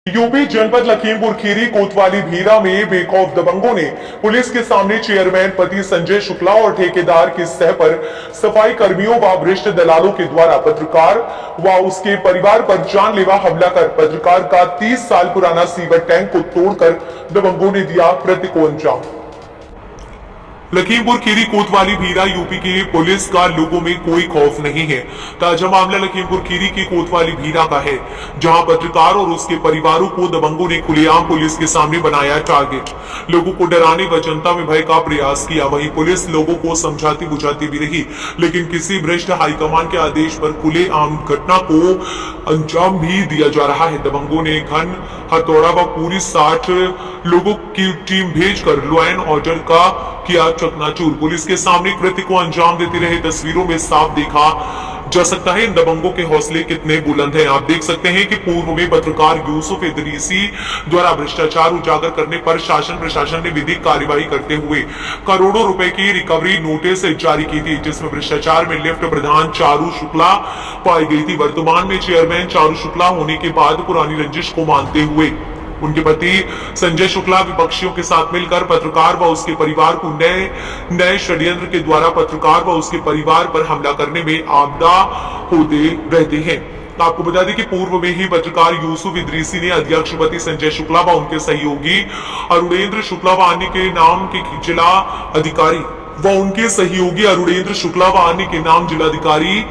UP जनपद लखीमपुर खीरी कोतवाली भीरा में बेखौफ दबंगों ने पुलिस के सामने चेयरमैन पति संजय शुक्ला और ठेकेदार की सह पर सफाई कर्मियों व वरिष्ठ दलालों के द्वारा पत्रकार व उसके परिवार पर जानलेवा हमला कर पत्रकार का 30 साल पुराना सीवर टैंक को तोड़कर दबंगों ने दिया कृत्य को अंजाम। लखीमपुर खीरी कोतवाली भीरा यूपी की पुलिस का लोगों में कोई खौफ नहीं है। ताजा मामला लखीमपुर खीरी की कोतवाली भीरा का है, जहां पत्रकार और उसके परिवारों को दबंगों ने खुलेआम पुलिस के सामने बनाया टारगेट। लोगों को डराने व जनता में भय का प्रयास किया। वहीं पुलिस लोगों को समझाती बुझाती भी रही, लेकिन किसी भ्रष्ट हाईकमान के आदेश पर खुलेआम घटना को अंजाम भी दिया जा रहा है। दबंगों ने घन हथौड़ा व पूरी 60 लोगों की टीम भेजकर लॉ एंड ऑर्डर का किया चकनाचूर। पुलिस के सामने कृत्य को अंजाम देते रहे तस्वीरों में साफ देखा जा सकता है इन दबंगों के हौसले कितने बुलंद हैं। आप देख सकते हैं कि पूर्व में पत्रकार यूसुफ इदरीसी द्वारा भ्रष्टाचार उजागर करने पर शासन प्रशासन ने विधिक कार्यवाही करते हुए करोड़ों रुपए की रिकवरी नोटिस जारी की थी, जिसमें भ्रष्टाचार में लिफ्ट प्रधान चारू शुक्ला पाई गई थी। वर्तमान में चेयरमैन चारू शुक्ला होने के बाद पुरानी रंजिश को मानते हुए उनके पति संजय शुक्ला विपक्षियों के साथ मिलकर पत्रकार व उसके परिवार को नए षड्यंत्र के द्वारा पत्रकार व उसके परिवार पर हमला करने में आपदा होते रहते हैं। आपको बता दें कि पूर्व में ही पत्रकार यूसुफ इदरीसी ने अध्यक्ष पति संजय शुक्ला व उनके सहयोगी अरुणेंद्र शुक्ला व अन्य के नाम के जिला अधिकारी जिलाधिकारी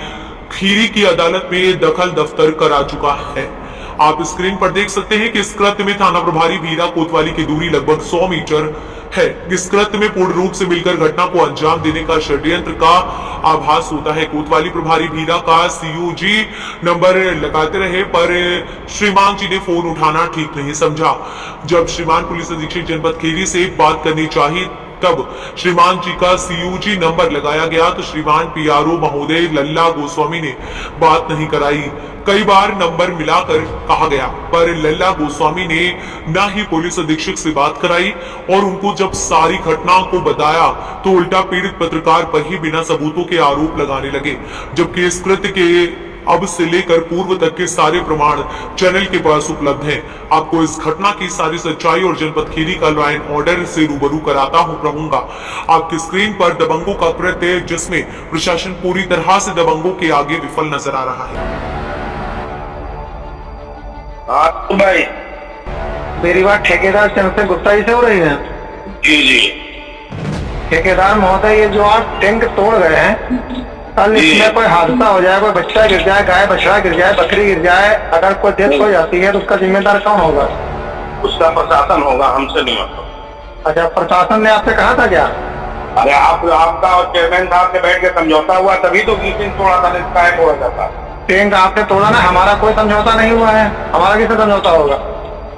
खीरी की अदालत में दखल दफ्तर करा चुका है। आप स्क्रीन पर देख सकते हैं कि इस कृत्य में थाना प्रभारी भीरा कोतवाली की दूरी लगभग 100 मीटर है। इस कृत्य में पूर्ण रूप से मिलकर घटना को अंजाम देने का षड्यंत्र का आभास होता है। कोतवाली प्रभारी भीरा का सीयूजी नंबर लगाते रहे, पर श्रीमान जी ने फोन उठाना ठीक नहीं समझा। जब श्रीमान पुलिस अधीक्षक जनपद खीरी से बात करनी चाहिए तब श्रीमान जी का सीयूजी नंबर लगाया गया तो श्रीमान पीआरओ महोदय लल्ला गोस्वामी ने बात नहीं कराई। कई बार नंबर मिलाकर कहा गया, पर लल्ला गोस्वामी ने न ही पुलिस अधीक्षक से बात कराई और उनको जब सारी घटना को बताया तो उल्टा पीड़ित पत्रकार पर ही बिना सबूतों के आरोप लगाने लगे, जबकि इस कृत्य के अब से लेकर पूर्व तक के सारे प्रमाण चैनल के पास उपलब्ध हैं। आपको इस घटना की सारी सच्चाई और जनपद खीरी का लॉ एंड ऑर्डर से रूबरू कराता रहूंगा। आपकी स्क्रीन पर दबंगों का कृत्य, जिसमें प्रशासन पूरी तरह से दबंगों के आगे विफल नजर आ रहा है। भाई मेरी बात ठेकेदार चंद्रसेन गुप्ता जी से हो रही है? जी जी। ठेकेदार महोदय, ये जो आप टैंक तोड़ गए हैं, कल इसमें कोई हादसा हो जाए, कोई बच्चा गिर जाए, गाय बछड़ा गिर जाए, बकरी गिर जाए, अगर कोई डेथ हो जाती है तो उसका जिम्मेदार कौन होगा? उसका प्रशासन होगा, हमसे नहीं होगा। अच्छा, प्रशासन ने आपसे कहा था क्या? अरे आपका और चेयरमैन साहब से बैठ के समझौता हुआ, तभी तो किसी तोड़ा था, तोड़ा जाता। टैंक आपने तोड़ा ना, हमारा कोई समझौता नहीं हुआ है। हमारा किससे समझौता होगा?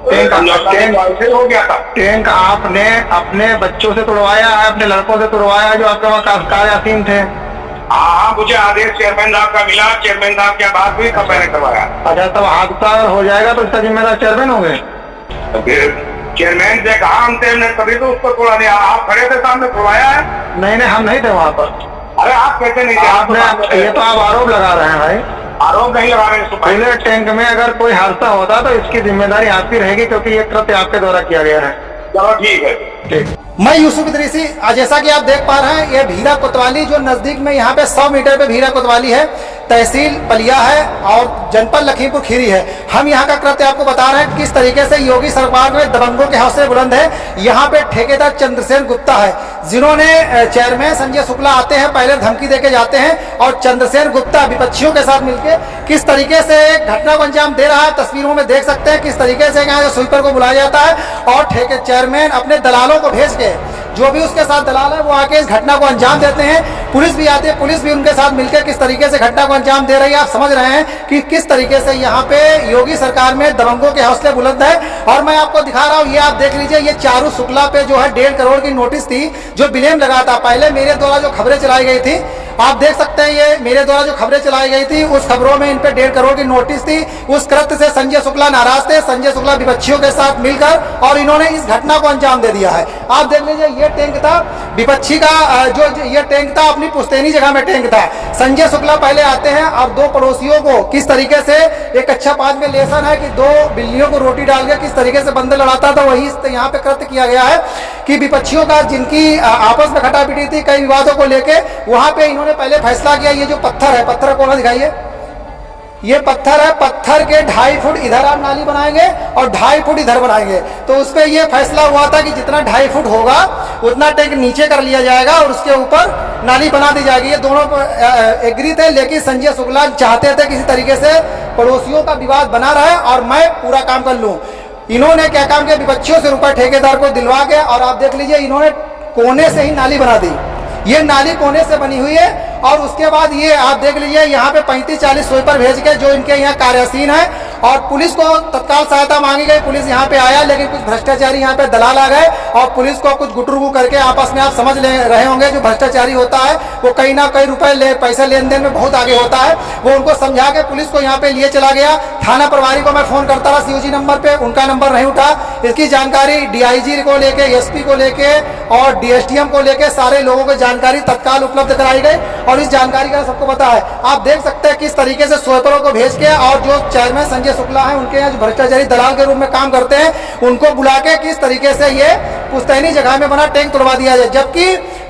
टैंक हो गया था। टैंक आपने अपने बच्चों से तोड़वाया है, अपने लड़कों से तोड़वाया जो आपके वहाँ कार्यासीन थे। हाँ, मुझे आदेश चेयरमैन साहब का मिला, चेयरमैन साहब की बात हुई तब मैंने करवाया। अच्छा, तब हादसा हो जाएगा तो इसका जिम्मेदार चेयरमैन होंगे? चेयरमैन से कहा हमने, तभी तो उसको तोड़ा नहीं। आप खड़े थे सामने, तोड़वाया है? नहीं, हम नहीं थे वहाँ पर। अरे आप कैसे नहीं थे? आपने ये तो आप आरोप लगा रहे हैं भाई। आरोप नहीं लगा रहे। पहले टैंक में अगर कोई हादसा होता तो इसकी जिम्मेदारी आपकी रहेगी, क्योंकि ये कृत्य आपके द्वारा किया गया है। चलो ठीक है। ठीक। मैं यूसुफ इदरीसी, जैसा कि आप देख पा रहे हैं, ये भीरा कोतवाली जो नजदीक में यहाँ पे 100 मीटर पे भीरा कोतवाली है, तहसील पलिया है और जनपद लखीमपुर खीरी है। हम यहाँ का कृत्य आपको बता रहे हैं किस तरीके से योगी सरकार में दबंगों के हौसले बुलंद है। यहाँ पे ठेकेदार चंद्रसेन गुप्ता है, जिन्होंने चेयरमैन संजय शुक्ला आते हैं, पहले धमकी देके जाते हैं और चंद्रसेन गुप्ता विपक्षियों के साथ मिलकर किस तरीके से घटना को अंजाम दे रहा है। तस्वीरों में देख सकते हैं किस तरीके से यहाँ स्वीपर को बुलाया जाता है और चेयरमैन अपने दलालों को भेज के, जो भी उसके साथ दलाल है वो आके इस घटना को अंजाम देते हैं। पुलिस भी आती है, पुलिस भी उनके साथ मिलकर किस तरीके से घटना को अंजाम दे रही है। आप समझ रहे हैं कि किस तरीके से यहाँ पे योगी सरकार में दबंगों के हौसले बुलंद है। और मैं आपको दिखा रहा हूँ, ये आप देख लीजिए, ये चारू शुक्ला पे जो है 1.5 करोड़ की नोटिस थी जो ब्लेम लगा था। पहले मेरे द्वारा जो खबरें चलाई गई थी आप देख सकते हैं ये मेरे द्वारा जो खबरें चलाई गई थी उस खबरों में इन पे 1.5 करोड़ की नोटिस थी। उस कृत्य से संजय शुक्ला नाराज थे, संजय शुक्ला विपक्षियों के साथ मिलकर, और इन्होंने इस घटना को अंजाम दे दिया है। आप देख लीजिए ये टैंक था विपक्षी का, जो ये टैंक था अपनी पुश्तैनी जगह में टैंक था। संजय शुक्ला पहले आते हैं और दो पड़ोसियों को किस तरीके से, एक अच्छा 5 में लेसन है कि 2 बिल्लियों को रोटी डाल के किस तरीके से बंदर लड़ाता था, वही यहाँ पे कृत्य किया गया है कि विपक्षियों का जिनकी आपस में खटापिटी थी कई विवादों को लेके, वहां पे इन्होंने पहले फैसला किया ये जो पत्थर है, पत्थर को ना दिखाइए, ये पत्थर है, पत्थर के 2.5 फुट इधर आप नाली बनाएंगे और 2.5 फुट इधर बनाएंगे। तो उस पर यह फैसला हुआ था कि जितना 2.5 फुट होगा उतना टैंक नीचे कर लिया जाएगा और उसके ऊपर नाली बना दी जाएगी। ये दोनों एग्री थे, लेकिन संजय शुक्ला चाहते थे किसी तरीके से पड़ोसियों का विवाद बना रहे और मैं पूरा काम कर लूं। इन्होंने क्या काम किया, विपक्षियों से रुपए ठेकेदार को दिलवा के, और आप देख लीजिए इन्होंने कोने से ही नाली बना दी। ये नाली कोने से बनी हुई है और उसके बाद ये आप देख लीजिए यहाँ पे 35-40 स्वीपर भेज के जो इनके यहाँ कार्यसीन है, और पुलिस को तत्काल सहायता मांगी गई। पुलिस यहाँ पे आया, लेकिन कुछ भ्रष्टाचारी यहाँ पे दलाल आ गए और पुलिस को कुछ गुटरुगु करके आपस में, आप समझ ले रहे होंगे जो भ्रष्टाचारी होता है वो कहीं ना कहीं रुपए पैसे लेन देन में बहुत आगे होता है। वो उनको समझा के पुलिस को यहाँ पे लिए चला गया। थाना प्रभारी को मैं फोन करता रहा COG नंबर पे, उनका नंबर नहीं उठा। इसकी जानकारी DIG को लेके, SP को लेके और DSTM को लेके सारे लोगों को जानकारी तत्काल उपलब्ध कराई गई और इस जानकारी का सबको पता है। आप देख सकते हैं किस तरीके से स्वीपरों को भेज के और जो चेयरमैन संजय शुक्ला है उनके यहाँ जो भ्रष्टाचारी दलाल के रूप में काम करते हैं उनको बुला के किस तरीके से ये पुश्तैनी जगह में बना टैंक तोड़वा दिया जाए। जबकि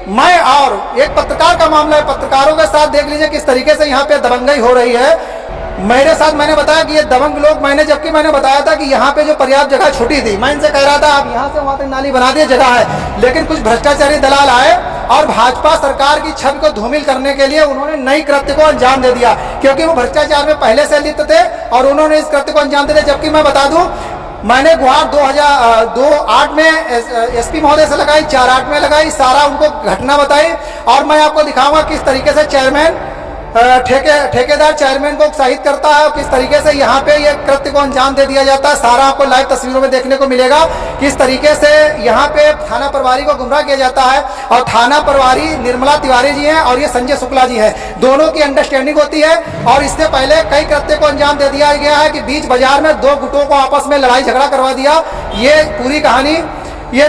मैं और एक पत्रकार का मामला है, पत्रकारों के साथ देख लीजिए किस तरीके से यहाँ पे दबंगई हो रही है। मेरे साथ मैंने बताया कि ये दबंग लोग, जबकि मैंने बताया था कि यहाँ पे जो पर्याप्त जगह छुटी थी, मैं इनसे कह रहा था आप यहाँ से वहां तक नाली बना दिए, जगह है, लेकिन कुछ भ्रष्टाचारी दलाल आए और भाजपा सरकार की छवि को धूमिल करने के लिए उन्होंने नई कृत्य को अंजाम दे दिया, क्योंकि वो भ्रष्टाचार में पहले से लिप्त थे और उन्होंने इस कृत्य को अंजाम दे दिया। जबकि मैं बता दूं, मैंने गुहार 2008 में SP महोदय से लगाई, 4-8 में लगाई, सारा उनको घटना बताई और मैं आपको दिखाऊंगा किस तरीके से चेयरमैन ठेकेदार चेयरमैन को उत्साहित करता है और किस तरीके से यहाँ पे ये कृत्य को अंजाम दे दिया जाता है। सारा आपको लाइव तस्वीरों में देखने को मिलेगा किस तरीके से यहाँ पे थाना प्रभारी को गुमराह किया जाता है। और थाना प्रभारी निर्मला तिवारी जी हैं और ये संजय शुक्ला जी हैं, दोनों की अंडरस्टैंडिंग होती है। और इससे पहले कई कृत्य को अंजाम दे दिया गया है कि बीच बाजार में 2 गुटों को आपस में लड़ाई झगड़ा करवा दिया। ये पूरी कहानी ये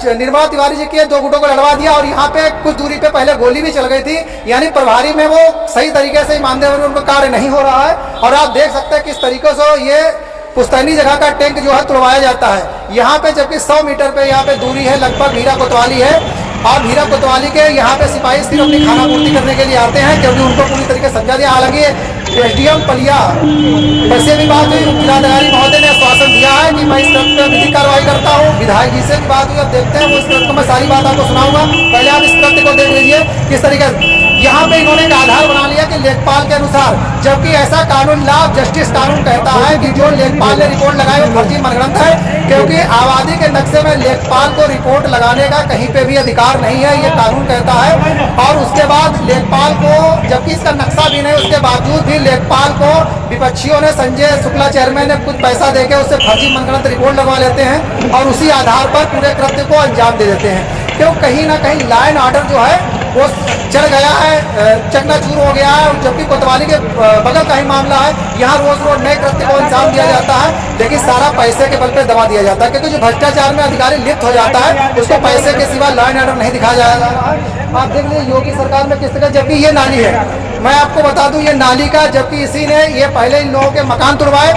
निर्मला तिवारी जी के 2 गुटों को लड़वा दिया और यहाँ पे कुछ दूरी पे पहले गोली भी चल गई थी, यानी प्रभारी में वो सही तरीके से ईमानदार हुए उनको कार्य नहीं हो रहा है। और आप देख सकते हैं किस तरीके से ये पुश्तैनी जगह का टैंक जो है तोड़वाया जाता है यहाँ पे, जबकि 100 मीटर पे यहाँ पे दूरी है लगभग हीरा कोतवाली है। और हीरा कोतवाली के यहाँ पे सिपाही सिर्फ अपनी खाना पूर्ति करने के लिए आते हैं, क्योंकि उनको पूरी तरीके से समझा दिया। हालांकि SDM पलिया वैसे भी बात हुई, जिलाधिकारी महोदय ने आश्वासन दिया है कि मैं इस कृत्य पर विधिक कार्रवाई करता हूँ। विधायक जी से भी बात हुई, अब देखते हैं वो इस कृत्य को मैं सारी बात आपको सुनाऊंगा। पहले आप इस कृत्य को देख लीजिए किस तरीके से यहाँ पे इन्होंने एक आधार बना लिया कि लेखपाल के अनुसार, जबकि ऐसा कानून लॉ ऑफ जस्टिस कानून कहता है कि जो लेखपाल ने रिपोर्ट लगाई वो फर्जी मनगढ़ंत है, क्योंकि आबादी के नक्शे में लेखपाल को रिपोर्ट लगाने का कहीं पे भी अधिकार नहीं है, ये कानून कहता है। और उसके बाद लेखपाल को, जबकि इसका नक्शा भी नहीं, उसके बावजूद भी लेखपाल को विपक्षियों ने, संजय शुक्ला चेयरमैन ने कुछ पैसा देके उससे फर्जी मनगढ़ंत रिपोर्ट लगवा लेते हैं और उसी आधार पर पूरे कृत्य को अंजाम दे देते हैं। क्यों, कहीं ना कहीं लॉ एंड ऑर्डर जो है वो चढ़ गया है, चकनाचूर हो गया है। जबकि कोतवाली के बगल का ही मामला है, यहाँ रोज नए कृत्य को अंजाम दिया जाता है, लेकिन सारा पैसे के बल पे दबा दिया जाता है, क्योंकि जो भ्रष्टाचार में अधिकारी लिप्त हो जाता है उसको पैसे के सिवा लॉ एंड ऑर्डर नहीं दिखाया जा रहा है। आप देख लीजिए योगी सरकार में किस तरह, जबकि ये नाली है, मैं आपको बता दूं ये नाली का, जबकि इसी ने ये पहले इन लोगों के मकान तुड़वाए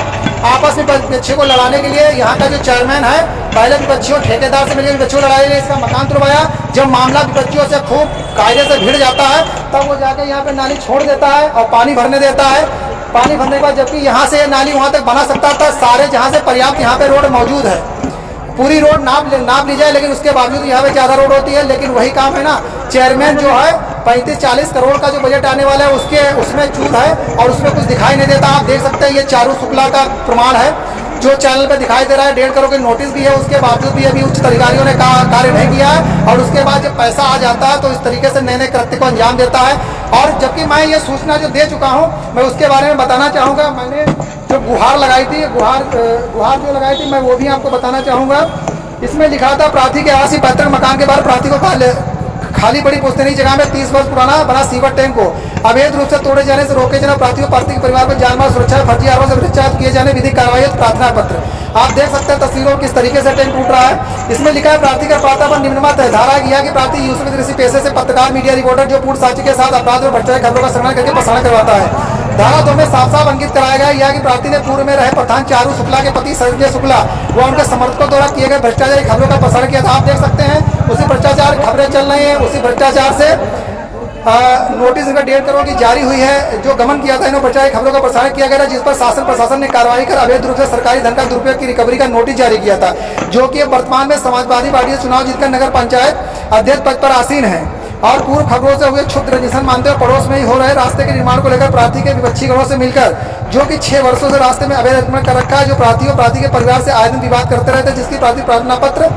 आपस में विपक्षियों को लड़ाने के लिए। यहाँ का जो चेयरमैन है पहले विपक्षियों ठेकेदार से मिलकर विपक्षियों लड़ाई लिए इसका मकान तुड़वाया। जब मामला विपक्षियों से खूब कायदे से भिड़ जाता है तब वो जाके यहाँ पे नाली छोड़ देता है और पानी भरने देता है। पानी भरने के बाद जबकि यहाँ से नाली वहाँ तक बना सकता था, सारे जहाँ से पर्याप्त यहाँ पे रोड मौजूद है, पूरी रोड नाप ली जाए, लेकिन उसके बावजूद यहाँ पे ज्यादा रोड होती है। लेकिन वही काम है ना, चेयरमैन जो है 35-40 करोड़ का जो बजट आने वाला है उसमें चूक है और उसमें कुछ दिखाई नहीं देता। आप देख सकते हैं ये चारू शुक्ला का प्रमाण है जो चैनल पे दिखाई दे रहा है। 1.5 करोड़ की नोटिस भी है, उसके बावजूद भी अभी उच्च अधिकारियों ने कार्य नहीं किया है। और उसके बाद जब पैसा आ जाता है तो इस तरीके से नए नए कृत्य को अंजाम देता है। और जबकि मैं ये सूचना जो दे चुका हूँ, मैं उसके बारे में बताना चाहूँगा। मैंने जो गुहार लगाई थी, गुहार जो लगाई थी, मैं वो भी आपको बताना चाहूँगा। इसमें लिखा था प्रार्थी के आवासीय पैतृक मकान के बाहर प्रार्थी को खाली पड़ी पुश्तैनी जगह में 30 वर्ष पुराना बना सीवर टैंक को अवैध रूप से तोड़े जाने से रोके जाने, प्रार्थी के परिवार को जानमाल सुरक्षा फर्जी आरोप से भ्रष्टाचार किए जाने विधिक कार्रवाई प्रार्थना पत्र। आप देख सकते हैं तस्वीरों किस तरीके से टैंक टूट रहा है। इसमें लिखा है प्रार्थी का पाता पर निम्नमत है। धारा किया कि प्रार्थी यूसुफ इदरीसी पेशे से पत्रकार मीडिया रिपोर्टर जो पूर्ण साक्षी के साथ अपराध और भ्रष्टाचार खबरों का संग्रह करके प्रसारण करवाता है। धारा 2 में साफ साफ अंकित कराया गया यह कि प्रार्थी ने पूर्व में रहे प्रधान चारू शुक्ला के पति संजय शुक्ला व उनके समर्थकों द्वारा किए गए भ्रष्टाचारी खबरों का प्रसारण किया था। आप देख सकते हैं उसी भ्रष्टाचार खबरें चल रही हैं, उसी भ्रष्टाचार से नोटिस इनका 1.5 करोड़ की जारी हुई है। जो गमन किया था इन्होंने भ्रष्टाचारी खबरों का प्रसारण किया गया था, जिस पर शासन प्रशासन ने कार्रवाई कर अवैध रूप से सरकारी धन का दुरुपयोग की रिकवरी का नोटिस जारी किया था, जो कि वर्तमान में समाजवादी पार्टी से चुनाव जीतकर नगर पंचायत अध्यक्ष पद पर आसीन है और पूर्व खबरों से हुए क्षुद्र रंजिशन मानते हुए पड़ोस में ही हो रहे रास्ते के निर्माण को लेकर प्रार्थी के विपक्षी गणों से मिलकर जो कि 6 वर्षों से रास्ते में अवैध अतिक्रमण कर रखा है, जो प्रार्थी और प्रार्थी के परिवार से आए दिन विवाद करते रहते हैं, जिसकी प्रार्थी प्रार्थना पत्र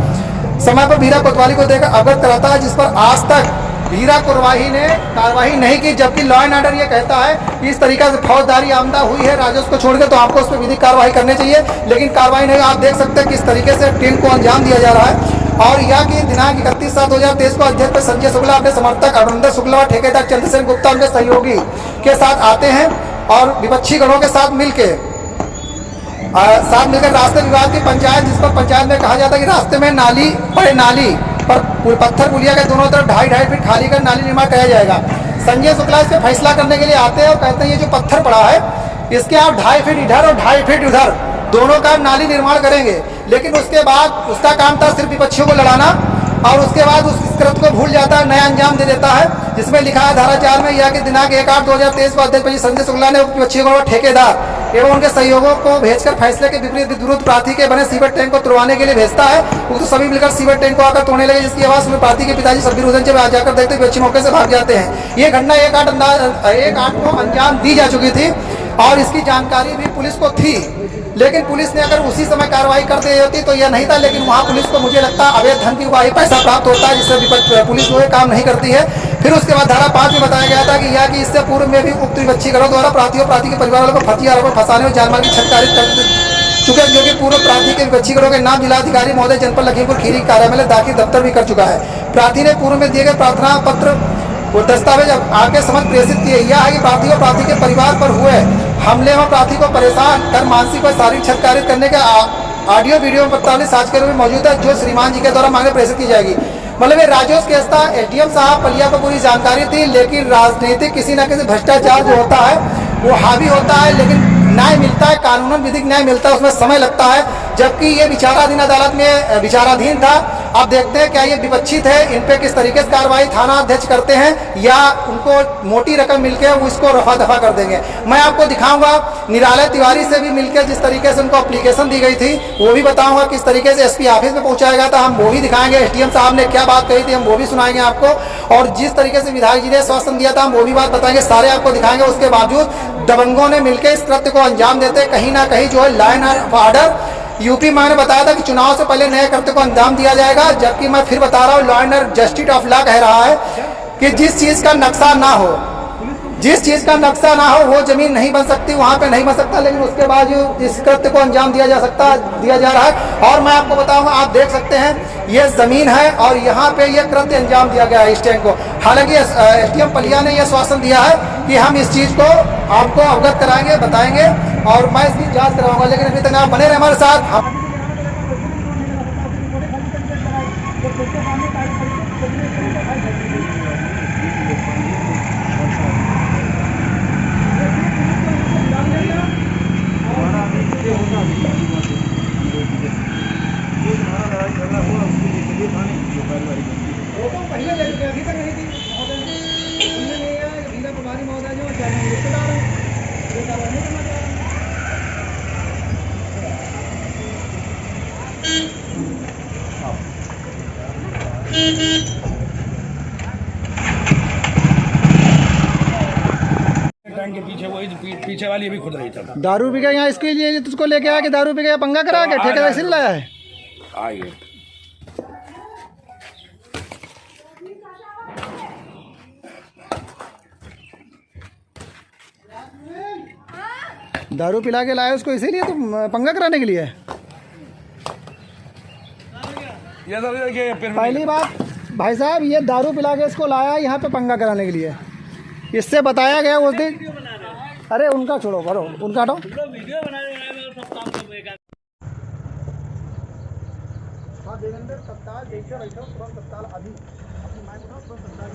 समय पर भीरा कोतवाली को देकर अवगत कराता है, जिस पर आज तक भीरा कोतवाली ने कार्रवाई नहीं की। जबकि लॉ एंड ऑर्डर ये कहता है कि इस तरीके से फौजदारी आमदा हुई है राजस्व को छोड़कर तो आपको उस पर विधिक कार्रवाई करनी चाहिए, लेकिन कार्रवाई नहीं। आप देख सकते हैं किस तरीके से टीम को अंजाम दिया जा रहा है। और यह कि दिनांक 31/7/2023 को अध्यक्ष संजय शुक्ला अपने समर्थक अरुणेंद्र शुक्ला और ठेकेदार चंद्रसेन गुप्ता उनके सहयोगी के साथ आते हैं और विपक्षी गणों के साथ मिलकर रास्ते विवाद की पंचायत, जिस पर पंचायत में कहा जाता है कि रास्ते में नाली पर पत्थर पुलिया के दोनों तरफ 2.5 फीट खाली कर नाली निर्माण किया जाएगा। संजय शुक्ला इस पे फैसला करने के लिए आते हैं और कहते हैं ये जो पत्थर पड़ा है इसके आप 2.5 फीट इधर और 2.5 फीट उधर दोनों का नाली निर्माण करेंगे। लेकिन उसके बाद उसका काम था सिर्फ विपक्षियों को लड़ाना और उसके बाद उस कृत्य को भूल जाता है, नया अंजाम दे देता है, जिसमें लिखा है धारा 4 में यह कि दिनांक 1/8/2023 को अध्यक्ष संजय शुक्ला ने विपक्षियों को ठेकेदार एवं उनके सहयोगों को भेजकर फैसले के विपरीत विरोध प्रार्थी के बने सीवर टैंक को तोड़वाने के लिए भेजता है। तो सभी मिलकर सीवर टैंक को आकर तोड़ने लगे, जिसकी आवाज में प्रार्थी के पिताजी शब्बीर हुसैन जब आज जाकर देखते विपक्षी मौके से भाग जाते हैं। ये घटना 1/8 को अंजाम दी जा चुकी थी और इसकी जानकारी भी पुलिस को थी, लेकिन पुलिस ने अगर उसी समय कार्रवाई कर दी होती तो यह नहीं था। लेकिन वहाँ पुलिस को मुझे लगता है अवैध धन की उगाही पैसा प्राप्त होता है, जिससे पुलिस जो है काम नहीं करती है। फिर उसके बाद धारा 5 में बताया गया था कि यह कि इससे पूर्व में भी उक्त विपक्षी गणों द्वारा प्रार्थी और प्रार्थी के परिवार वालों को फर्जी आरोप फंसाने और जानमाल की छटकारित कर चुके, जो कि पूर्व प्रार्थी के विपक्षी गणों के नाम जिलाधिकारी महोदय जनपद लखीमपुर खीरी कार्यालय दाखिल दफ्तर भी कर चुका है। प्रार्थी ने पूर्व में दिए गए प्रार्थना पत्र वो दस्तावेज आपके समझ प्रेषित किए। यह है कि प्रार्थी और प्रार्थी के परिवार पर हुए हमले में प्रार्थी को परेशान कर मानसिक और शारीरिक छटकारित करने का ऑडियो वीडियो में 45 आज के रूप में मौजूद है, जो श्रीमान जी के द्वारा मांगे प्रेषित की जाएगी। मतलब ये राजोस केस था, एसडीएम साहब पलिया को पूरी जानकारी थी, लेकिन राजनीतिक किसी न किसी भ्रष्टाचार जो होता है वो हावी होता है, लेकिन न्याय मिलता है, कानूनन विधिक न्याय मिलता है, उसमें समय लगता है। जबकि ये विचाराधीन अदालत में विचाराधीन था। अब देखते हैं क्या ये विपक्षित है, इन पे किस तरीके से कार्रवाई थाना अध्यक्ष करते हैं या उनको मोटी रकम मिलकर वो इसको रफा दफा कर देंगे। मैं आपको दिखाऊंगा निरालय तिवारी से भी मिलकर जिस तरीके से उनको एप्लीकेशन दी गई थी वो भी बताऊंगा, किस तरीके से एसपी ऑफिस में पहुंचाया गया था हम वो भी दिखाएंगे, एसडीएम साहब ने क्या बात कही थी हम वो भी सुनाएंगे आपको, और जिस तरीके से विधायक जी ने आश्वासन दिया था हम वो भी बात बताएंगे, सारे आपको दिखाएंगे। उसके बावजूद दबंगों ने मिलकर इस कृत्य को अंजाम देते कहीं ना कहीं जो है लॉ एंड ऑर्डर यूपी मैंने बताया था कि चुनाव से पहले नए कृत्य को अंजाम दिया जाएगा, जबकि मैं फिर बता रहा हूँ law and justice of law कह रहा है कि जिस चीज का नक्शा ना हो, जिस चीज का नक्शा ना हो वो जमीन नहीं बन सकती, वहां पे नहीं बन सकता, लेकिन उसके बाद इस कृत्य को अंजाम दिया जा रहा है। और मैं आपको बताऊंगा, आप देख सकते हैं ये जमीन है और यहाँ पे ये कृत्य अंजाम दिया गया है इस टैंक को। हालांकि एसडीएम पलिया ने यह आश्वासन दिया है कि हम इस चीज को आपको अवगत कराएंगे, बताएंगे और मैं इसकी जांच कराऊंगा, लेकिन अभी तक आप बने रहे हमारे साथ। टैंक के पीछे वही पीछे वाली भी खुद रही था। दारू पी गया यहाँ इसके लिए तुझको लेके आया कि दारू पी गया पंगा करा के ठेकेदार से लाया है। आइए दारू पिला के लाया उसको इसीलिए तुम पंगा कराने के लिए। ये तो देखिए पहली बात भाई साहब ये दारू पिला के इसको लाया यहाँ पे पंगा कराने के लिए। इससे बताया गया उस दिन। अरे उनका छोड़ो, करो उनका हटाओ। हाँ देवेंद्र तत्काल देखिए, बैठो तुरंत तत्काल अभी अपनी माइक उठाओ, तुरंत तत्काल।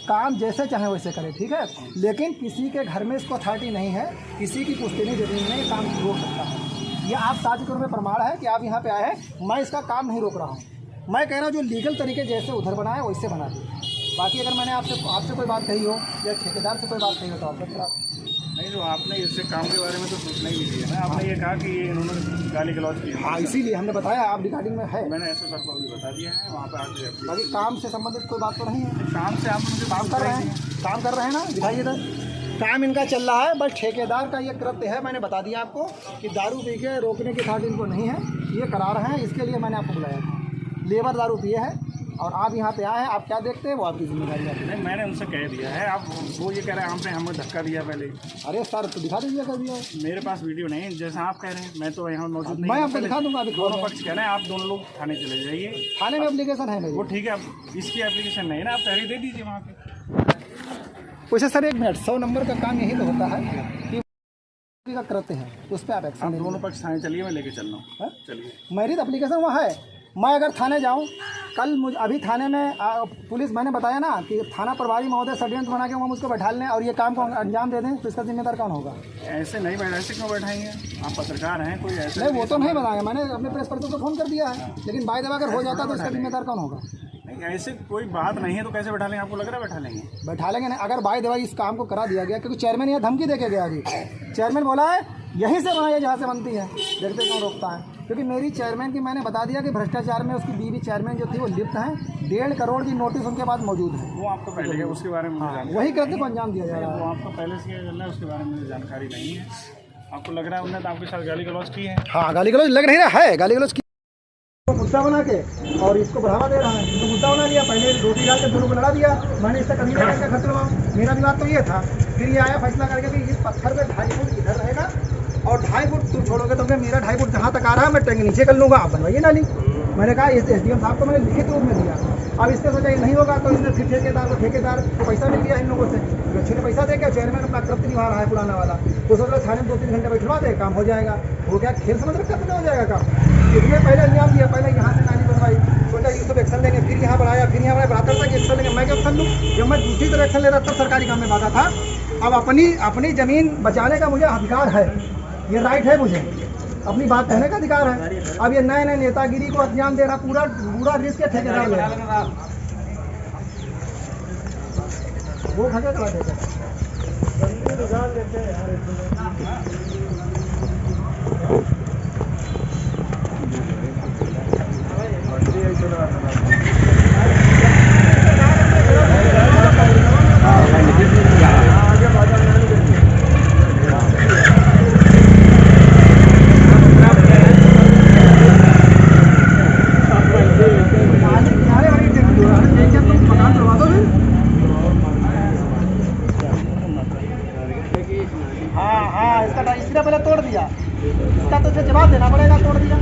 काम जैसे चाहे वैसे करें, ठीक है, लेकिन किसी के घर में इसको अथॉरिटी नहीं है, किसी की पुश्तैनी ज़मीन में काम रोक सकता है। ये आप साजिश में प्रमाण है कि आप यहाँ पे आए हैं। मैं इसका काम नहीं रोक रहा हूँ, मैं कह रहा हूँ जो लीगल तरीके जैसे उधर बनाए वैसे बना दिए। बाकी अगर मैंने आपसे कोई बात कही हो या ठेकेदार से कोई बात कही हो तो आपके खिलाफ नहीं, तो आपने इससे काम के बारे में तो सोचना ही नहीं है ना। आपने ये कहा कि ये इन्होंने गाली गलौज की। हाँ, इसीलिए हमने बताया आप रिकॉर्डिंग में है। मैंने ऐसे सर को अभी बता दिया है, वहाँ पे आके बाकी काम से संबंधित कोई बात तो नहीं है। काम से आप मुझे काम कर रहे हैं ना, दिखाइए इधर काम इनका चल रहा है। बस ठेकेदार का ये कृत्य है, मैंने बता दिया आपको कि दारू पी के रोकने की अथॉरिटी इनको नहीं है, ये करा रहे हैं। इसके लिए मैंने आपको बुलाया था। लेबर दारू पिए है और आप यहाँ पे आए हैं, आप क्या देखते हैं वो आपकी जिम्मेदारी है। नहीं, मैंने उनसे कह दिया है। आप वो ये कह रहे हैं हमने हमें धक्का दिया पहले। अरे सर तो दिखा दीजिए कर दिया। मेरे पास वीडियो नहीं है, जैसा आप कह रहे हैं। मैं तो यहाँ मौजूद नहीं। मैं आपको दिखा दूंगा। अभी दोनों पक्ष कह रहे हैं, आप दोनों लोग थाने चले जाइए। थाने में एप्लीकेशन है मेरी। वो ठीक है, अब इसकी एप्लीकेशन नहीं है ना, आप तहरीर दे दीजिए वहाँ पे। वैसे सर 1 मिनट, 100 नंबर का काम यही तो होता है कि का करते हैं, उस पर आप एक्शन। आप दोनों पक्ष थाने चलिए, मैं लेके चल रहा हूँ। चलिए, मेरी तो एप्लीकेशन वहाँ है। मैं अगर थाने जाऊँ कल, मुझे अभी थाने में पुलिस, मैंने बताया ना कि थाना प्रभारी महोदय षड्यंत्र बना के वहाँ मुझको बैठा लें और ये काम को अंजाम दे दें, तो इसका जिम्मेदार कौन होगा? ऐसे नहीं बैठा, ऐसे क्यों बैठाएंगे? आप पत्रकार हैं, कोई ऐसे नहीं, वो तो नहीं बताया। मैंने अपने प्रेस पर्सन को फ़ोन कर दिया है, लेकिन बाय दवा अगर हो जाता तो इसका जिम्मेदार कौन होगा? नहीं, ऐसे कोई बात नहीं है तो कैसे बैठा लेंगे? आपको लग रहा है बैठा लेंगे? बैठा लेंगे नहीं। अगर बाय दवा इस काम को करा दिया गया, क्योंकि चेयरमैन यहाँ धमकी दे के गया। अभी चेयरमैन बोला है यहीं से बनाई है जहाँ से बनती है, देखते कौन रोकता है। क्योंकि मेरी चेयरमैन की मैंने बता दिया कि भ्रष्टाचार में उसकी बीवी चेयरमैन जो थी वो लिप्त है, 1.5 करोड़ की नोटिस उनके पास मौजूद है। वो आपको पहले के उसके बारे में हाँ, वही कृत्य को अंजाम दिया जा रहा है। वो आपको पहले से चल रहा है, उसके बारे में मुझे जानकारी नहीं है। आपको लग रहा है उन्होंने तो आपके साथ गाली गलौज की है? हाँ, गाली गलौज लग नहीं रहा है, गाली गलौज की मुद्दा बना के और इसको बढ़ावा दे रहा है। तो मुद्दा बना लिया, पहले रोटी डाल के दोनों को लड़ा दिया, मैंने इससे कभी नहीं खर्च करवाऊँ। मेरा विवाद तो ये था, फिर ये आया फैसला करके कि इस पत्थर पे 2.5 फुट इधर रहेगा और 2.5 फुट तुम छोड़ोगे तो मेरा 2.5 फुट जहाँ तक आ रहा है मैं टैंक नीचे कर लूँगा, आप बनवाइए नाली। मैंने कहा इस SDM साहब को मैंने लिखित रूप में दिया। अब इससे सोचा ये नहीं होगा तो इसने फिर ठेकेदार को पैसा मिल गया इन लोगों से, अच्छे ने पैसा दे के चेयरमैन अपना कर्तव्य निभा रहा है पुराना वाला। तो सोच रहा थाने में 2-3 घंटे बैठवा दे, काम हो जाएगा। वो क्या खेल समझ रखा तो हो जाएगा काम। इसमें पहले अंजाम दिया, पहले यहाँ से नाली बनवाई, सोचा ये सब एक्शन लेंगे, फिर यहाँ बढ़ाया, फिर यहाँ बढ़ाता था कि एक्शन लेंगे। मैं क्या एक्शन लूँ? जब मैं दूसरी तरफ एक्शन ले रहा तब सरकारी काम में बाधा था। अब अपनी ज़मीन बचाने का मुझे अधिकार है, ये राइट है, मुझे अपनी बात कहने का अधिकार है। अब ये नए नेतागिरी को अंजाम दे रहा, पूरा रिस्क है ठेकेदार में। वो खा करा देते हाँ, इसका पहले तोड़ दिया, इसका तो जवाब देना पड़ेगा, तोड़ दिया।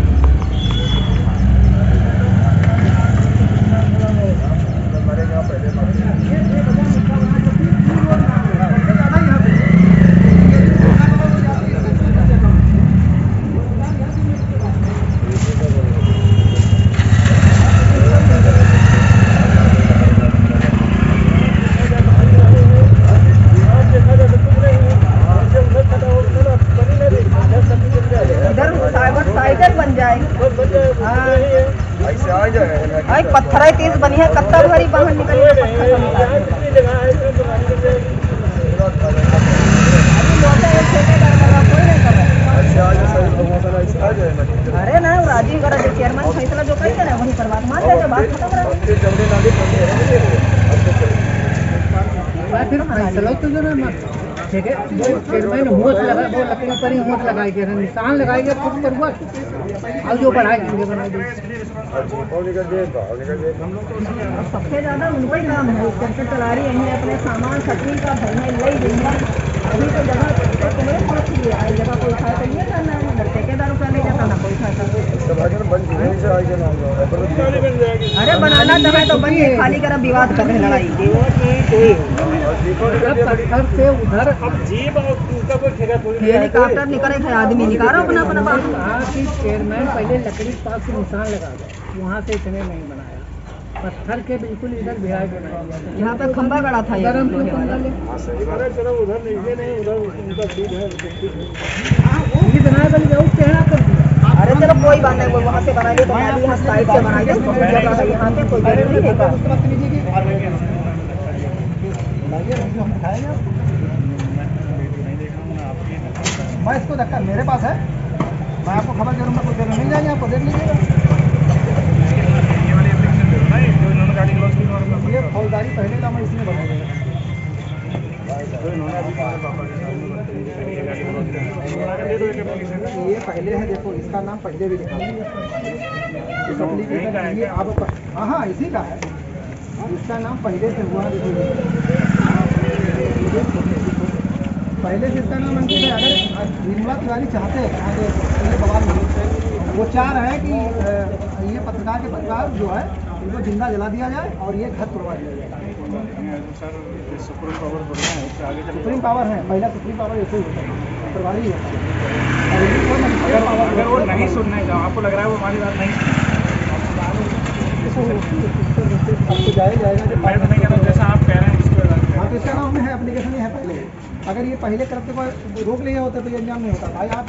पत्थर तेज बनी है, कत्तर भरी बाहर निकली अरे ना राजीव करा जो चेयरमैन फैसला जो कही ना वही पर बात मान लेगा, बात खत्म करा। ठीक है, जो चेयरमैन होश लगा वो लकड़ी पर ही होश लगाएंगे, निशान लगाएंगे खुद पर हुआ और जो बढ़ाएंगे बनाएंगे। सबसे ज्यादा उनका ही नाम है, चक्कर चला रही है अपने सामान छतरी का भरने ले देंगे। अभी तो जगह तुम्हें पहुँच गया है, जगह कोई उठाया तो ये करना है, ठेकेदार उठा ले जाता ना कोई उठाता। अरे बनाना तो है तो बनिए, खाली कर विवाद कर रहे लड़ाई से उधर। हेलीकॉप्टर निकले थे, आदमी निकालो अपना अपना बात। चेयरमैन पहले लकड़ी पास से निशान लगा दो, वहाँ से इतने नहीं बनाया, पत्थर के बिल्कुल इधर बिहार बनाया, यहाँ पे खंबा गड़ा था उधर अरे चलो कोई बात नहीं, वहाँ से बनाइए तो यहाँ साइड से बनाइए, यहाँ पे कोई जरूरी नहीं है। मैं इसको धक्का मेरे पास है, मैं आपको खबर करूँगा, कोई जगह मिल जाएगी, आपको देख लीजिएगा। ये फौजदारी पहले का मैं इसमें बना देगा। ये पहले है, देखो इसका नाम पहले भी लिखा है, ये आप हाँ इसी का है, इसका नाम पहले से हुआ। पहले से इसका नाम अंकित है। अगर निर्मला तिवारी चाहते हैं आगे पहले बवाल नहीं, वो चाह रहे हैं कि ये पत्रकार के परिवार जो है इनको जिंदा जला दिया जाए और ये घर तोड़वा दिया जाए। सुप्रीम पावर है, पहला सुप्रीम पावर ऐसे ही होता है, पत्रवारी ही होता है। अगर वो नहीं सुनना है, आपको लग रहा है वो हमारी बात नहीं आपको जाएगा जैसा आप कह रहे हैं उसके हाँ, तो इसका नाम है, एप्लीकेशन ही है पहले। अगर ये पहले कृत्य को रोक लिया होता तो ये अंजाम नहीं होता। भाई आप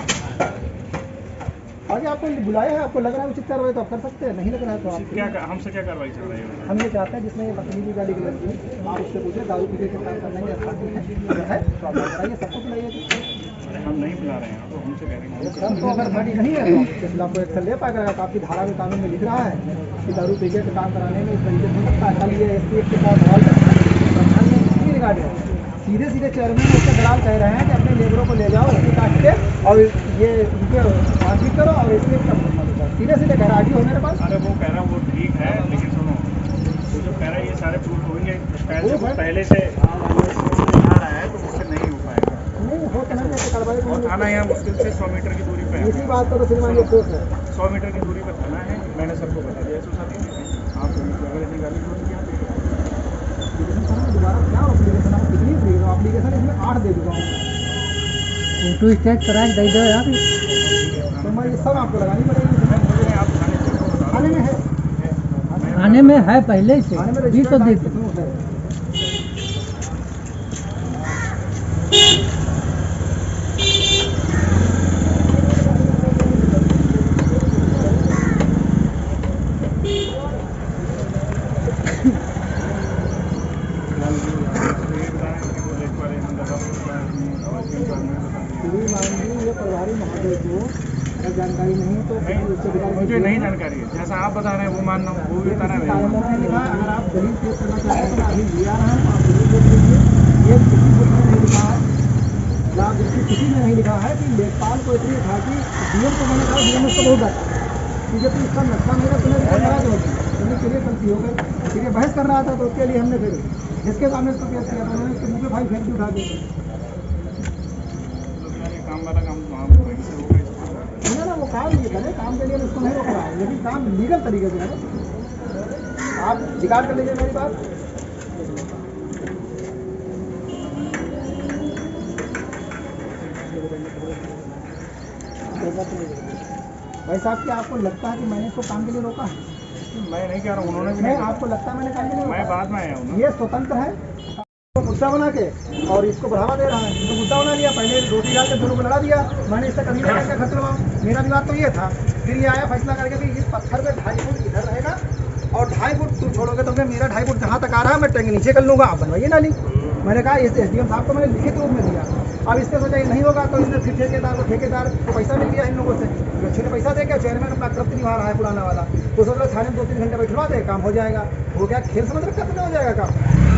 आगे आपको बुलाया है, आपको लग रहा है उचित कार्रवाई तो आप कर सकते हैं, नहीं लग रहा है तो आप हमसे क्या कार्रवाई चल रही है? हम ये चाहते हैं जिसने बकरी की गाली गलत की आप उससे पूछे दारू पी के काम करना है तो आप बताइए, सबको बुलाइए। हम नहीं बुला रहे हैं, तो हमसे कह रहे हैं सर तो अगर गाड़ी नहीं है तो आपके खिलाफ एक्शन ले पाएगा। आपकी धारा में कानून में लिख रहा है कि दारू पी के काम कराने में इस तरीके से हो सकता है। कल ये एसपीएफ के साथ सवाल प्रधान ने किसकी रिगार्ड है, सीधे सीधे चेयरमैन उसके दलाल कह रहे हैं कि अपने लेबरों को ले जाओ उसकी काट के और ये उनके मारपीट करो और एसपीएफ का सीधे सीधे कह रहा है हो मेरे पास। अरे वो कह रहा है वो ठीक है, लेकिन सुनो वो जो कह रहा है ये सारे प्रूफ होंगे पहले से आ रहा है तो उससे नहीं हो पाएगा। नहीं हो तो नहीं कार्रवाई और थाना यहाँ मुश्किल से 100 मीटर की दूरी पे है। इसी बात का तो फिर मान अफसोस है। 100 मीटर की दूरी पर थाना है, मैंने सबको बता दिया सोसाइटी में। आप अगर इतनी गाली दोबारा क्या एप्लीकेशन आप कितनी दे दो एप्लीकेशन इसमें 8 दे दूँगा फोटो स्टेट कराए दे दो यार तो मैं ये सब आपको लगानी पड़ेगी। आप थाने में है, थाने में है पहले से थाने में भी तो देख प्रभारी महोदय को अगर जानकारी नहीं तो मुझे नहीं जानकारी है, जैसा आप बता रहे हैं वो मानना वो भी बता रहे हैं। अगर आप दलील पेश करना चाहते हैं तो अभी लिया रहा है आप दलील पेश कीजिए। ये किसी बुक में नहीं लिखा है या किसी में नहीं लिखा है कि लेखपाल को इतनी था कि डीएम को मैंने कहा डीएम उसको बहुत डाटा ठीक है तो इसका नक्शा मेरा तुम्हें नाराज होगी तुमने चलिए गलती हो गई ठीक है। बहस कर रहा था तो उसके लिए हमने फिर जिसके सामने इसको पेश किया था उन्होंने उसके मुँह पे भाई फेंक उठा दी। काम वाला काम वहीं से होगा। ना वो काम ये करे, काम के लिए उसको नहीं रोक रहा है लेकिन काम लीगल तरीके से करे। आप रिकॉर्ड कर लीजिए मेरी बात। भाई साहब क्या आपको लगता है कि मैंने इसको काम के लिए रोका है? मैं नहीं कह रहा हूँ, उन्होंने भी नहीं नहीं। आपको लगता है मैंने काम के लिए मैं रोका? बाद में आया हूँ। ये स्वतंत्र है तो मुद्दा बना के और इसको बढ़ावा दे रहा है तो मुद्दा बना लिया। पहले रोटी डाल के दोनों को लड़ा दिया, मैंने इससे कभी नहीं खर्च करवाऊँ। मेरा विवाद तो ये था, फिर ये आया फैसला करके कि इस पत्थर पे 2.5 फुट इधर रहेगा और 2.5 फुट तुम छोड़ोगे तो मेरा 2.5 फुट जहाँ तक आ रहा है मैं टैंक नीचे कर लूँगा, आप बनवाइए नाली। मैंने कहा इस एसडीएम साहब को मैंने लिखित रूप में दिया। अब इससे सोचा ये नहीं होगा तो इसने फिर ठेकेदार को पैसा मिल गया इन लोगों से, अच्छे ने पैसा दे के चेयरमैन अपना कर्तव्य निभा रहा है पुराना वाला, तो सोच रहा थाने में 2-3 घंटे बैठवा दे काम हो जाएगा। वो क्या खेल समझ रखा तो हो जाएगा काम।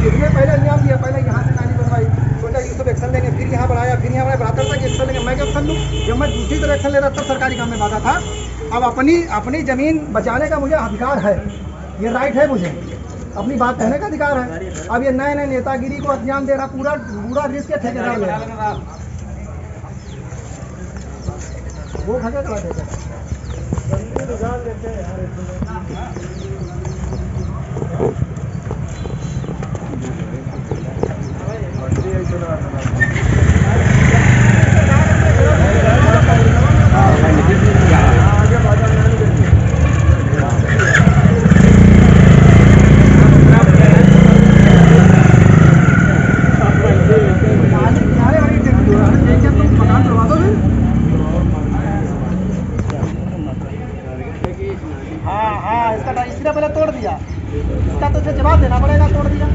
इसमें पहले अंजाम दिया, पहले यहाँ से नाली बनवाई, सोचा ये सब एक्शन लेंगे, फिर यहाँ बढ़ाया, फिर यहाँ बढ़ाता था कि एक्शन लेंगे। मैं क्या एक्शन लूँ जब मैं दूसरी तरह एक्शन ले रहा तब सरकारी काम में बाधा था। अब अपनी ज़मीन बचाने का मुझे अधिकार है, ये राइट है, मुझे अपनी बात कहने का अधिकार है। अब ये नए नेतागिरी को अंजाम दे रहा, पूरा रिस्क है ठेकेदार में। वो खा क्या हाँ इसका इसलिए पहले तोड़ दिया, इसका तो जवाब देना पड़ेगा, तोड़ दिया।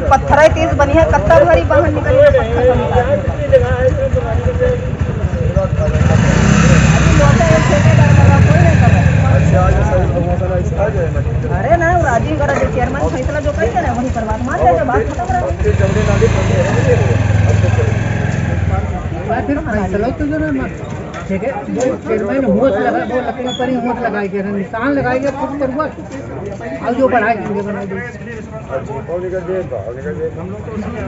पत्थर है 30 बनी है, कत्तर भरी बाहर निकली अरे ना राजीव करा जो चेयरमैन फैसला जो कही ना वही पर बात मान लेगा, बात खत्म करा फिर फैसला तो जो ना ठीक है, वो चेयरमैन होश लगा, वो लकड़ी पर ही होश लगाएंगे, निशान लगाएंगे खुद पर हुआ और जो बढ़ाएंगे बना देंगे।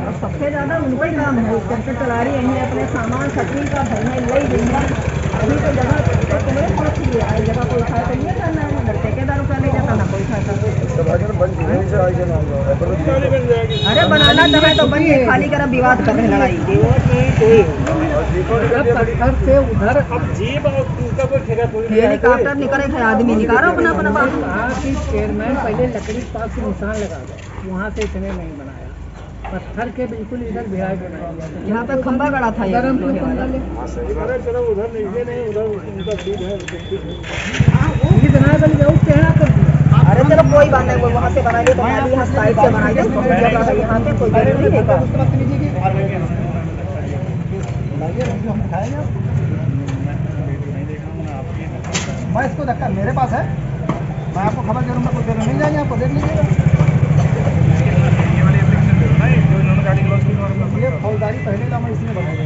अब सबसे ज्यादा उनको ही काम है, ट्रैक्टर चला रही है अपने सामान छतरी का भरना लई रही है। अभी तो जगह तो तुम्हें पहुंच गया है, जगह कोई खाया तो नहीं करना है, घर ठेकेदार रुपया ले जाता ना कोई खाता। अरे बनाना चाहे तो बनिए, खाली कर विवाद कर रहे लड़ाई से उधर हेलीकॉप्टर निकले थे, आदमी निकालो अपना अपना बात। कि चेयरमैन पहले लकड़ी के पास से निशान लगा दो, वहाँ से इतने नहीं बनाया, पत्थर के बिल्कुल इधर भिड़ाई बनाया, यहाँ पे खंबा गड़ा था ये लोहे वाला। अरे चलो कोई बात नहीं, वहाँ से बनाइए तो यहाँ साइड से बनाइए, जगह है यहाँ पे कोई जरूरी नहीं है। मैं इसको धक्का मेरे पास है, मैं आपको खबर करूँगा, कुछ देर में मिल जाएंगे, आपको देख लीजिएगा। ये फौजदारी पहले का मैं इसमें बनाएगा।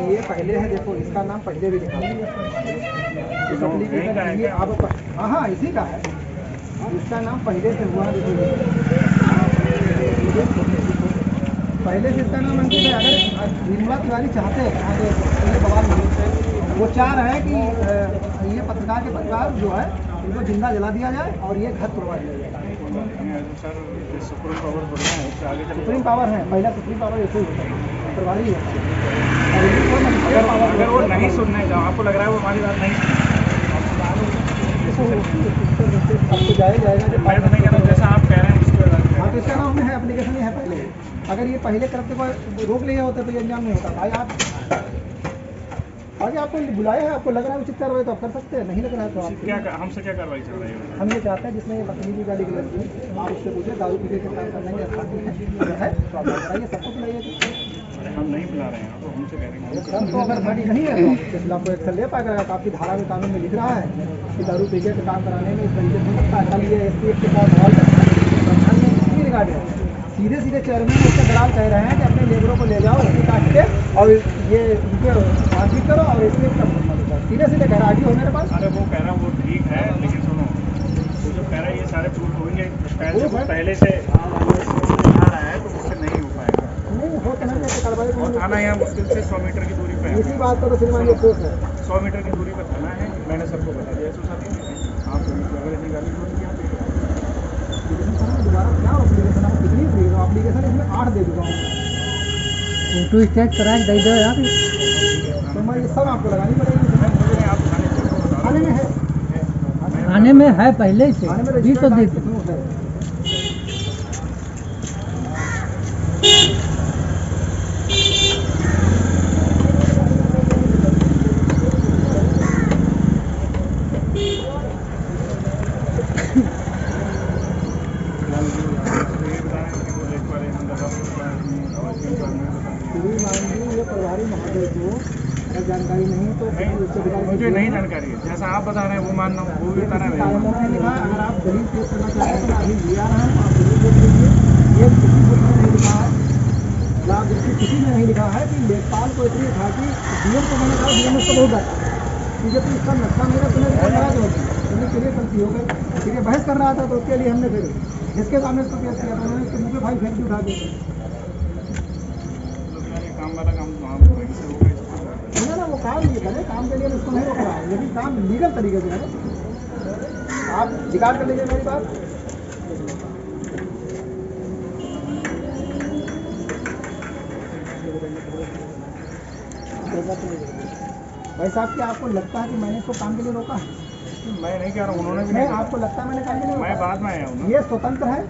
ये पहले है, देखो इसका नाम पहले भी लिखा है, ये अब हाँ इसी का है, इसका नाम पहले से हुआ। पहले से इसका नाम अंकित है। अगर निर्मला तिवारी चाहते हैं आगे बवाल नहीं, वो चाह रहे हैं कि ये पत्रकार के परिवार जो है इनको जिंदा जला दिया जाए और ये घर तोड़वा दिया जाए। सुप्रीम पावर है, पहला सुप्रीम पावर ऐसे ही होता है, पत्रकारी होता है। अगर वो नहीं सुनने जाओ, आपको लग रहा है वो हमारी बात नहीं आपको जाएगा जैसा आप कह रहे हैं उसके हाँ, तो इसका नाम है एप्लीकेशन ही है पहले। अगर ये पहले करते को रोक लिया होता तो ये अंजाम नहीं होता। भाई आप आगे आपको बुलाया है, आपको लग रहा है उचित कार्रवाई तो आप कर सकते हैं, नहीं लग रहा है तो आप क्या हमसे क्या कार्रवाई चल रही है? हम ये चाहते हैं जिसमें ये बकरी की गाड़ी गलत हुई, आप उससे पूछे दारू पी के काम करने के खाती है तो आप बताइए, सबको बुलाइए। हम नहीं बुला रहे हैं, तो हमसे कह रहे हैं सब तो अगर गाड़ी नहीं है तो इसके खिलाफ कोई एक्शन ले पाएगा। आपकी धारा में कानून में लिख रहा है कि दारू पी के काम कराने में इस तरीके से हो सकता है। कल ये एसपीएफ के साथ सवाल करना है, किसकी रिगार्ड है? सीधे सीधे चेयरमैन उसके दलाल कह रहे हैं कि अपने लेबरों को ले जाओ, उसकी काट के और ये उनके मारपीट करो और एसपीएफ का सीधे सीधे कह रहा है। हो मेरे पास अरे वो कह रहा है वो ठीक है, लेकिन सुनो वो जो कह रहा है ये सारे प्रूफ होंगे, पहले से आ रहा है तो उससे नहीं हो पाएगा। नहीं हो तो नहीं कार्रवाई और थाना यहाँ मुश्किल से 100 मीटर की दूरी पे है। इसी बात का तो फिर मान अफसोस है। 100 मीटर की दूरी पर थाना है, मैंने सबको बता दिया सोसाइटी में। आप अगर इतनी गाड़ी छोड़ दिया दोबारा क्या एप्लीकेशन आपको कितनी फ्री है? एप्लीकेशन इसमें 8 दे दूँगा, फोटो स्टेट करा के दे दो यार, तो मैं ये सब आपको लगानी पड़ेगी। आप थाने में है, थाने में है पहले से, थाने में अभी तो दे दो। ये प्रभारी महोदय को अगर जानकारी नहीं तो मुझे नहीं जानकारी है, जैसा आप बता रहे हैं वो मानना हूँ, वो भी बताना है। अगर आप दलील पेश करना चाहते हैं तो अभी लिया रहा है, आप दलील देख लीजिए। ये किसी बुक में नहीं लिखा है, लाभ दृष्टि किसी में नहीं लिखा है कि लेखपाल को इतनी था कि डीएम को मैंने कहा डीएम उसको बहुत डाटा कि जब इसका नक्शा मेरा तुम्हें रिकॉर्ड लगा दो, तुमने चलिए गलती हो गई, ठीक है। बहस कर रहा था तो उसके लिए हमने फिर जिसके सामने उसको केस किया था उन्होंने उसके मुँह पे भाई फेंक के उठा दिया। काम वाला काम वहीं से होगा। ना वो काम ये करे, काम के लिए उसको नहीं रोक रहा है, लेकिन काम लीगल तरीके से है। आप रिकॉर्ड कर लीजिए मेरी बात। भाई साहब क्या आपको लगता है कि मैंने इसको काम के लिए रोका है? मैं नहीं कह रहा हूँ, उन्होंने भी नहीं, नहीं। आपको लगता है मैंने काम के लिए रोका? मैं बाद में आया हूँ ना। ये स्वतंत्र है।